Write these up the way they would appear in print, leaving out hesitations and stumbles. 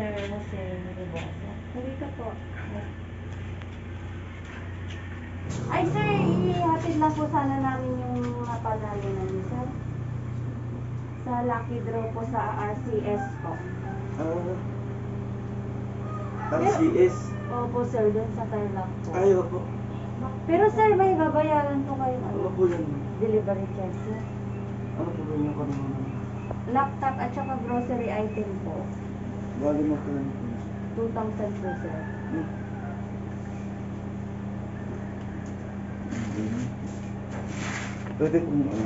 Sir Jose Rebosa. Hindi ka po. Ay, sir, ihatid lang po sana namin yung mga pagalingan niyo, sir. Sa lucky draw po sa RCS po. RCS? Opo, sir, dun sa Tarlac po. Ayaw po. Pero, sir, may babayaran po kayo. Ano po yan? Delivery charge, sir. Ano po ba yung kanina? Laptop at saka grocery item po. Bali mo po yan. 2,000 po, sir. Pwede kung ano.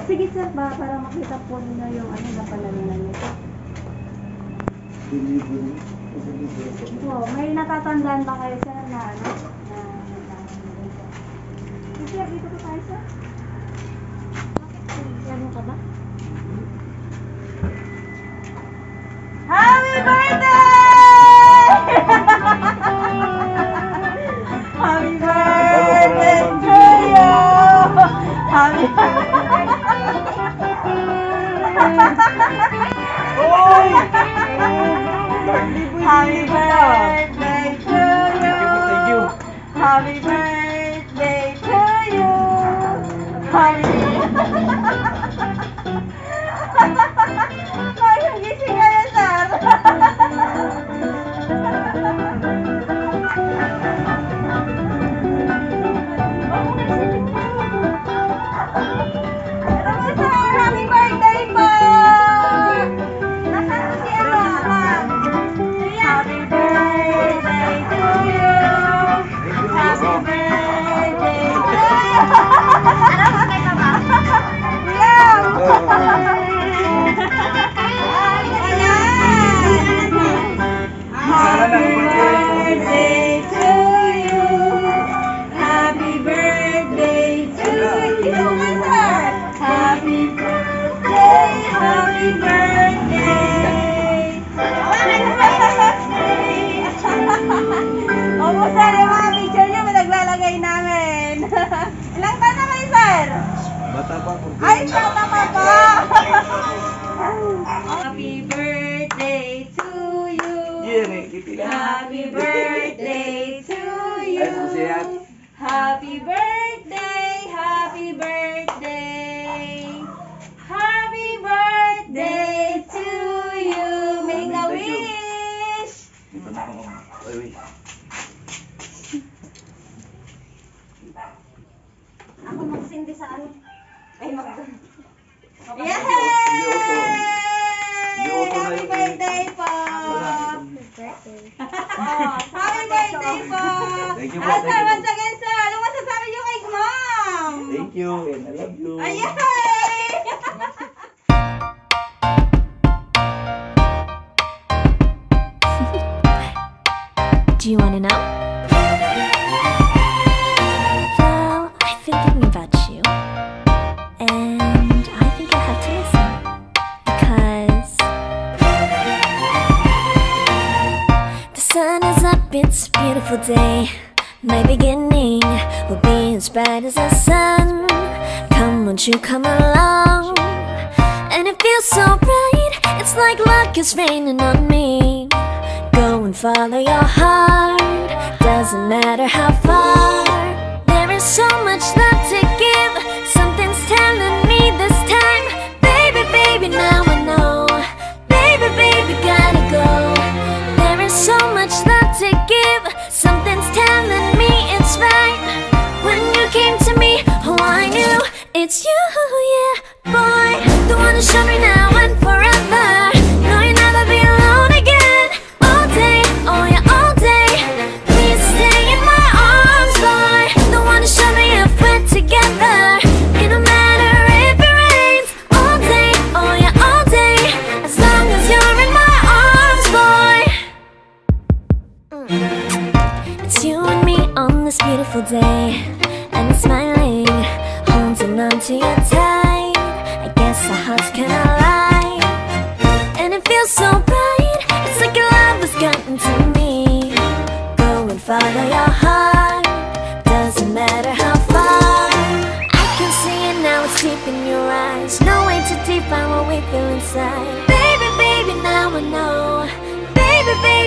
Sige, sir, para makita po ninyo yung ano na panalunan nito. Delivery. Delivery po. So, may natatandaan ba kayo, sir, na ano? Sir, dito po tayo, sir. Ano ka ba? Happy birthday! Happy birthday to you! Happy Happy birthday to you! Happy birthday to you! Ay, gising ka na, sir! Happy birthday po! Nasaan si ano, ma'am? Happy birthday to you! Happy birthday to you! Ano, okay ka ba? Yang! Happy birthday to you! Happy birthday to you, sir! Happy birthday! Happy birthday! Opo, sir, yung mga picture niyo, naglalagay namin. Ilang taon na kayo, sir? Bata pa po. Ay, bata pa po! Happy birthday to you! Happy birthday to you! Ay, masaya. Happy birthday! Happy birthday! Happy birthday to you! Make a wish! Ito na ako. Ay, Ako magsindi sa ano? Ay, mag... Hindi Yay! Hindi auto na Happy yun. birthday po! Happy birthday po! Thank you po, Ah, thank sir, you. once again, sir, ano masasabi niyo kay ma'am? Thank you and I love you. Ayay! Do you want to know? Well, I've been thinking about you, and I think I have to listen because the sun is up, it's a beautiful day. My beginning will be as bright as the sun. Come, won't you come along? And it feels so bright, it's like luck is raining on me. Go and follow your heart, doesn't matter how far. There is so much love to give, something's telling me this time. Baby, baby, now I know. Baby, baby, gotta go. There is so much love to give, something's telling me it's right. When you came to me, oh I knew it's you, yeah, boy. The one to show me now and forever. No, you'll never be alone again. All day, oh yeah, all day. Please stay in my arms, boy. The one to show me if we're together. It don't matter if it rains. All day, oh yeah, all day. As long as you're in my arms, boy. It's you and me on this beautiful day, and it's smiling, holding on to you tight. I guess our hearts can align, and it feels so bright. It's like your love has gotten to me. Go and follow your heart, doesn't matter how far. I can see it now, it's deep in your eyes. No way to define what we feel inside. Baby, baby, now I know. Baby, baby.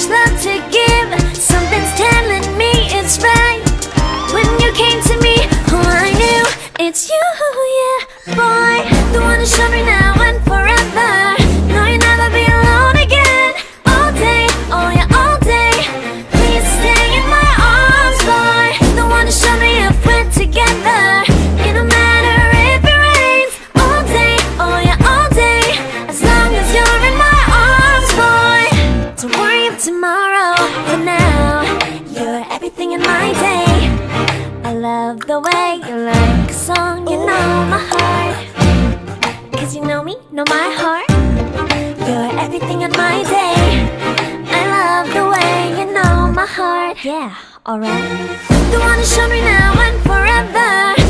much love to give. Something's telling me it's right. When you came to me, oh, I knew it's you, yeah, boy. The one to show me now and forever. No, you'll never be alone again. All day, oh yeah, all day. Please stay in my arms, boy. The one to show me if we're together. It don't matter if it rains. All day, oh yeah, all day. As long as you're in my arms, boy. Don't worry of tomorrow. For now, you're everything in my day. I love the way you like a song. You know my heart. Cause you know me, know my heart. You're everything in my day. I love the way you know my heart. Yeah, alright. The one to show me now and forever.